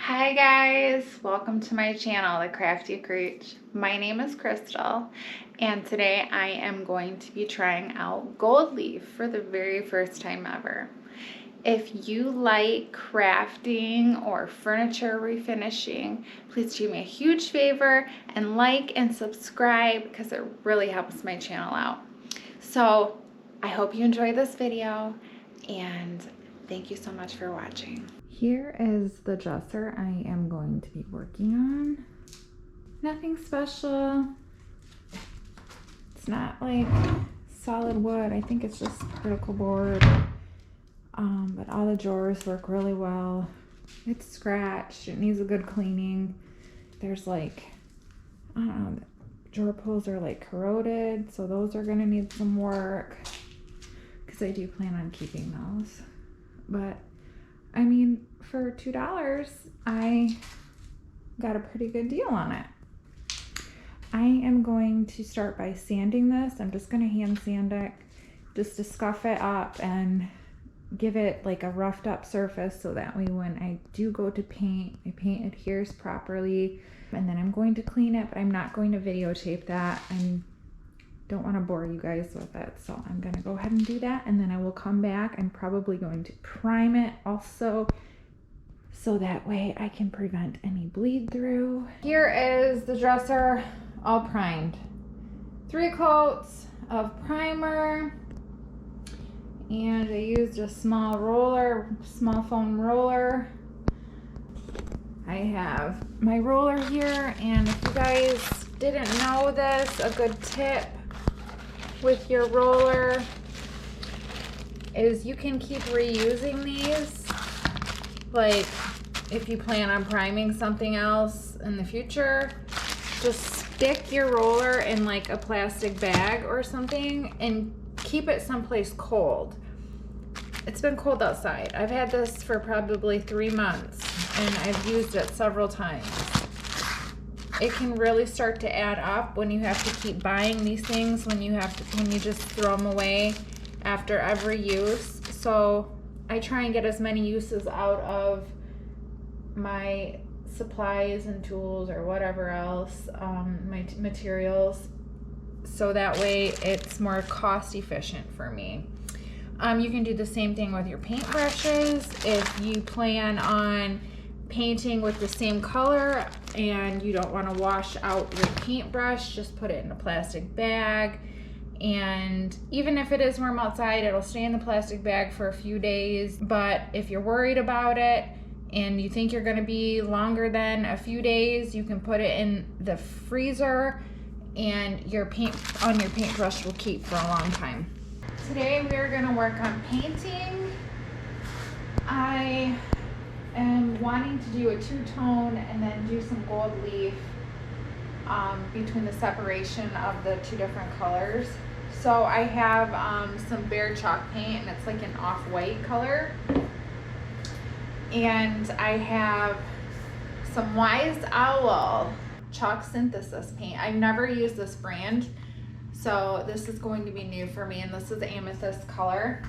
Hi guys, welcome to my channel, The Crafty Creech. My name is Crystal, and today I am going to be trying out gold leaf for the very first time ever. If you like crafting or furniture refinishing, please do me a huge favor and like and subscribe because it really helps my channel out. So I hope you enjoy this video and thank you so much for watching. Here is the dresser I am going to be working on. Nothing special. It's not like solid wood. I think it's just particle board. But all the drawers work really well. It's scratched. It needs a good cleaning. There's like, I don't know, the drawer pulls are like corroded, so those are gonna need some work because I do plan on keeping those. But I mean, for $2, I got a pretty good deal on it. I am going to start by sanding this. I'm just going to hand sand it just to scuff it up and give it like a roughed up surface so that way when I do go to paint, my paint adheres properly. And then I'm going to clean it, but I'm not going to videotape that. I don't want to bore you guys with it, so I'm going to go ahead and do that, and then I will come back. I'm probably going to prime it also so that way I can prevent any bleed through. Here is the dresser all primed. 3 coats of primer, and I used a small foam roller. I have my roller here, and if you guys didn't know this, a good tip with your roller is you can keep reusing these. Like if you plan on priming something else in the future, just stick your roller in like a plastic bag or something and keep it someplace cold. It's been cold outside. I've had this for probably 3 months and I've used it several times. It can really start to add up when you have to keep buying these things, when you just throw them away after every use. So I try and get as many uses out of my supplies and tools or whatever else, my materials, so that way it's more cost efficient for me. You can do the same thing with your paintbrushes. If you plan on painting with the same color and you don't want to wash out your paintbrush, just put it in a plastic bag, and even if it is warm outside, it'll stay in the plastic bag for a few days. But if you're worried about it and you think you're going to be longer than a few days, you can put it in the freezer and your paintbrush will keep for a long time. Today we are going to work on painting. I am wanting to do a two-tone and then do some gold leaf between the separation of the 2 different colors. So I have some Bear chalk paint, and it's like an off-white color. And I have some Wise Owl chalk synthesis paint. I've never used this brand, so this is going to be new for me, and this is amethyst color.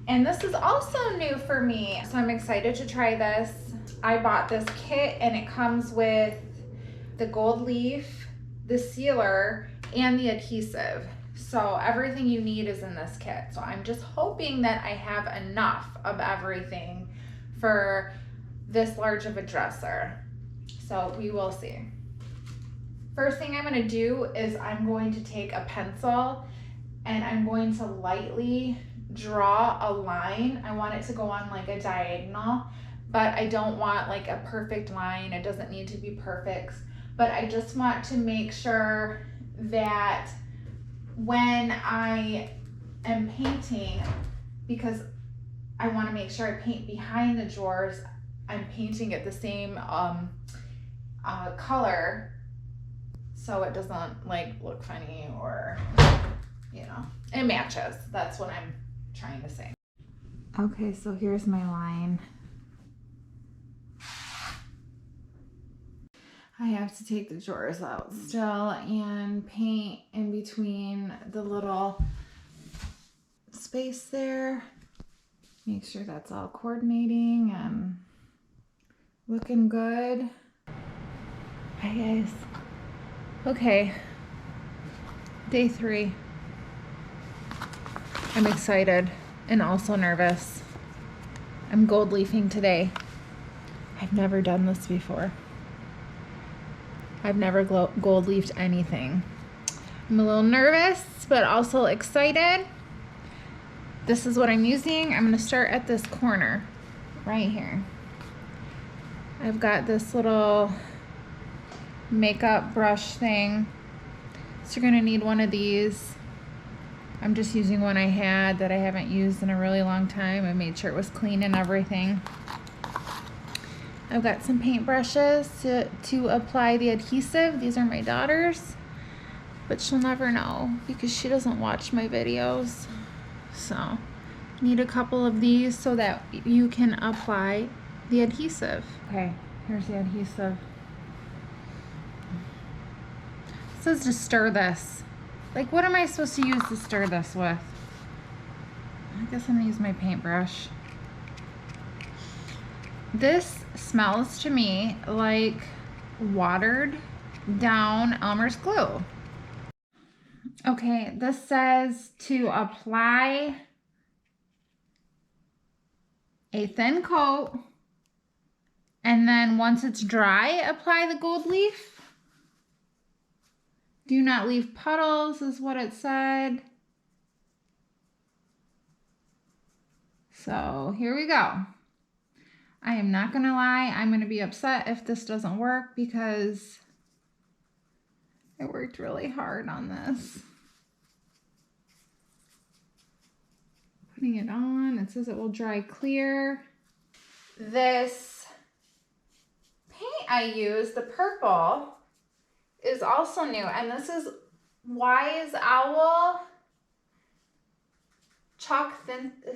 And this is also new for me, so I'm excited to try this. I bought this kit and it comes with the gold leaf, the sealer, and the adhesive. So everything you need is in this kit. So I'm just hoping that I have enough of everything for this large of a dresser. So we will see. First thing I'm going to do is I'm going to take a pencil and I'm going to lightly draw a line. I want it to go on like a diagonal, but I don't want like a perfect line. It doesn't need to be perfect, but I just want to make sure that when I am painting, because I want to make sure I paint behind the drawers, I'm painting it the same color so it doesn't like look funny, or it matches. That's what I'm trying to say. Okay, so here's my line. I have to take the drawers out still and paint in between the little space there. Make sure that's all coordinating and Looking good. Hi guys. Okay, day 3. I'm excited and also nervous. I'm gold leafing today. I've never done this before. I've never gold leafed anything. I'm a little nervous, but also excited. This is what I'm using. I'm gonna start at this corner right here. I've got this little makeup brush thing. So you're gonna need one of these. I'm just using one I had that I haven't used in a really long time. I made sure it was clean and everything. I've got some paint brushes to apply the adhesive. These are my daughter's, but she'll never know because she doesn't watch my videos. So need a couple of these so that you can apply the adhesive. Okay, here's the adhesive. It says to stir this. Like, what am I supposed to use to stir this with? I guess I'm gonna use my paintbrush. This smells to me like watered down Elmer's glue. Okay, this says to apply a thin coat, and then once it's dry, apply the gold leaf. Do not leave puddles is what it said. So here we go. I am not gonna lie, I'm gonna be upset if this doesn't work because I worked really hard on this. Putting it on, it says it will dry clear. This paint I use, the purple, is also new, and this is Wise Owl Chalk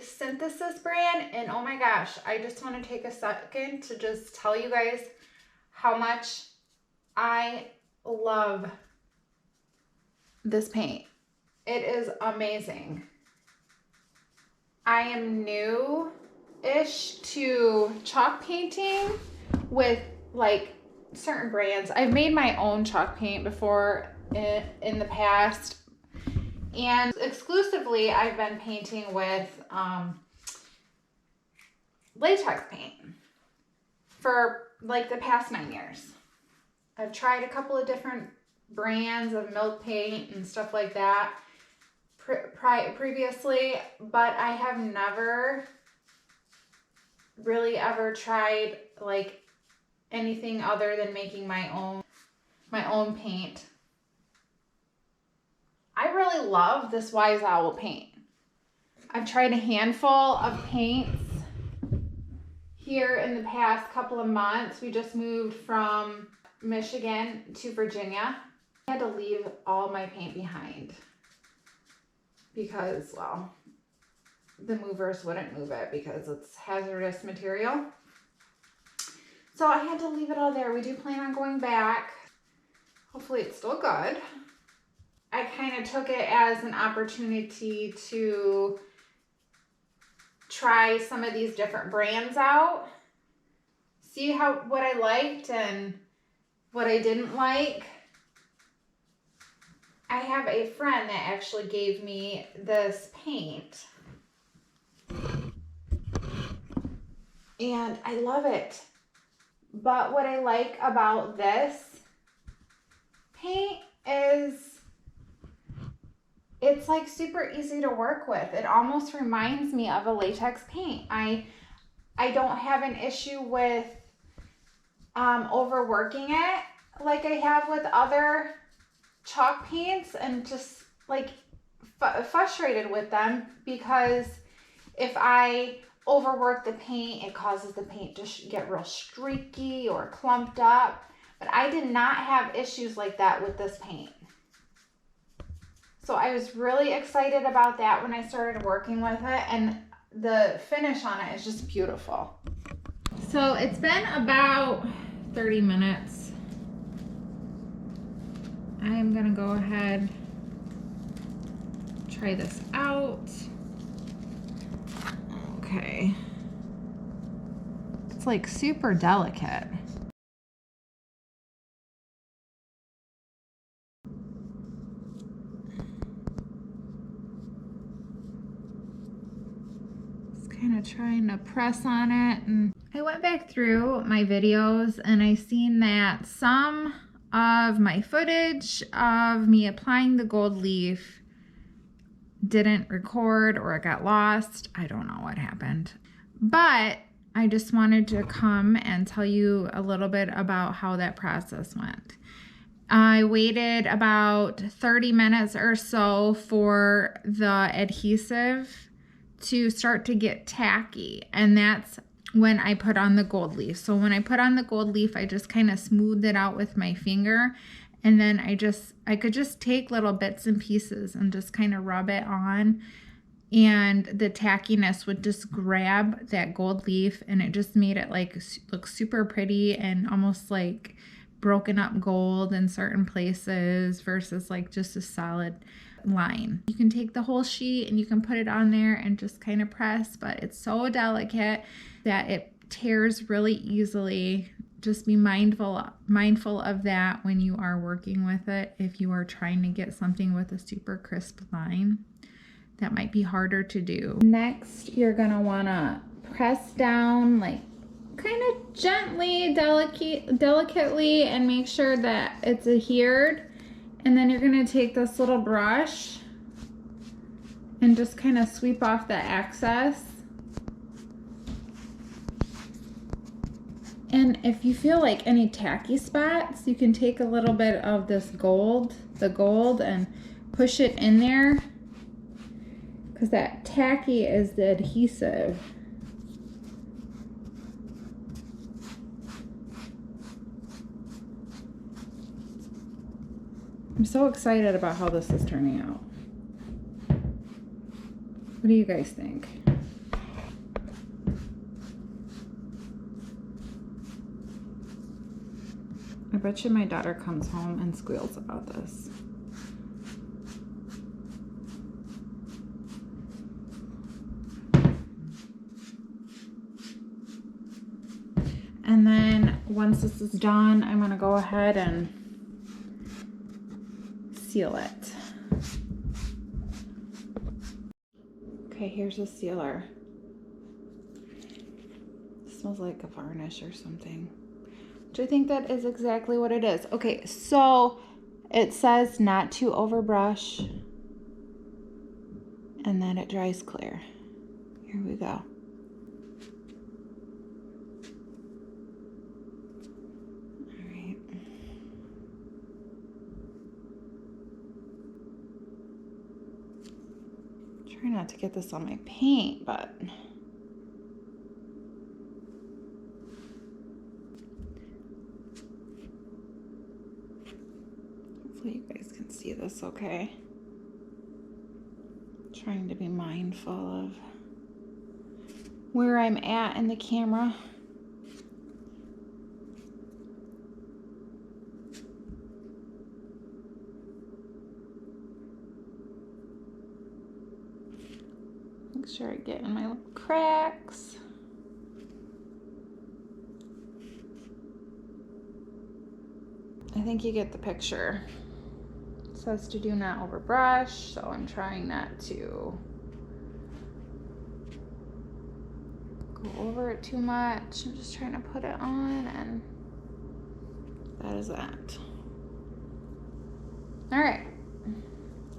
Synthesis brand, and oh my gosh, I just want to take a second to just tell you guys how much I love this paint. It is amazing. I am new-ish to chalk painting with like certain brands. I've made my own chalk paint before in the past, and exclusively I've been painting with latex paint for like the past 9 years. I've tried a couple of different brands of milk paint and stuff like that previously, but I have never really ever tried like anything other than making my own paint. I really love this Wise Owl paint. I've tried a handful of paints here in the past couple of months. We just moved from Michigan to Virginia. I had to leave all my paint behind because, well, the movers wouldn't move it because it's hazardous material. So I had to leave it all there. We do plan on going back. Hopefully it's still good. I kind of took it as an opportunity to try some of these different brands out, see what I liked and what I didn't like. I have a friend that actually gave me this paint, and I love it. But what I like about this paint is it's like super easy to work with. It almost reminds me of a latex paint. I don't have an issue with overworking it like I have with other chalk paints, and just like frustrated with them because if I overwork the paint, it causes the paint to get real streaky or clumped up. But I did not have issues like that with this paint. So I was really excited about that when I started working with it, and the finish on it is just beautiful. So it's been about 30 minutes. I'm gonna go ahead, try this out. Okay. It's like super delicate. Just kind of trying to press on it. And I went back through my videos and I seen that some of my footage of me applying the gold leaf didn't record, or it got lost. I don't know what happened. But I just wanted to come and tell you a little bit about how that process went. I waited about 30 minutes or so for the adhesive to start to get tacky, and that's when I put on the gold leaf. So when I put on the gold leaf, I just kind of smoothed it out with my finger, and then I could just take little bits and pieces and just kind of rub it on, and the tackiness would just grab that gold leaf, and it just made it like look super pretty and almost like broken up gold in certain places versus like just a solid line. You can take the whole sheet and you can put it on there and just kind of press, but it's so delicate that it tears really easily. Just be mindful of that when you are working with it. If you are trying to get something with a super crisp line, that might be harder to do. Next, you're gonna wanna press down like kind of gently, delicately, and make sure that it's adhered. And then you're gonna take this little brush and just kind of sweep off the excess. And if you feel like any tacky spots, you can take a little bit of this gold, and push it in there, because that tacky is the adhesive. I'm so excited about how this is turning out. What do you guys think? I bet you my daughter comes home and squeals about this. And then once this is done, I'm gonna go ahead and seal it. Okay, here's a sealer. It smells like a varnish or something, which I think that is exactly what it is. Okay, so it says not to overbrush and then it dries clear. Here we go. Try not to get this on my paint, but hopefully you guys can see this okay. Trying to be mindful of where I'm at in the camera. Make sure I get in my little cracks. I think you get the picture. It says to do not overbrush, so I'm trying not to go over it too much. I'm just trying to put it on, and that is that. All right,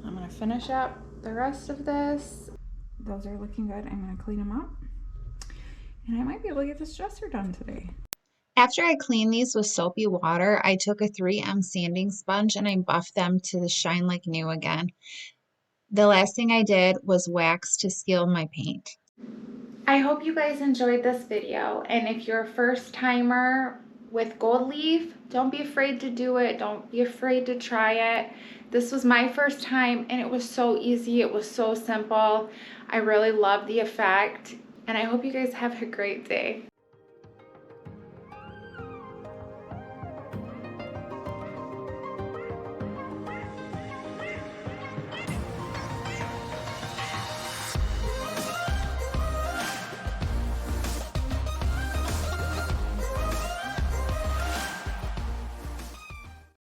I'm gonna finish up the rest of this. Those are looking good. I'm gonna clean them up, and I might be able to get this dresser done today. After I cleaned these with soapy water, I took a 3M sanding sponge and I buffed them to shine like new again. The last thing I did was wax to seal my paint. I hope you guys enjoyed this video, and if you're a first timer with gold leaf, don't be afraid to do it. Don't be afraid to try it. This was my first time and it was so easy. It was so simple. I really love the effect, and I hope you guys have a great day.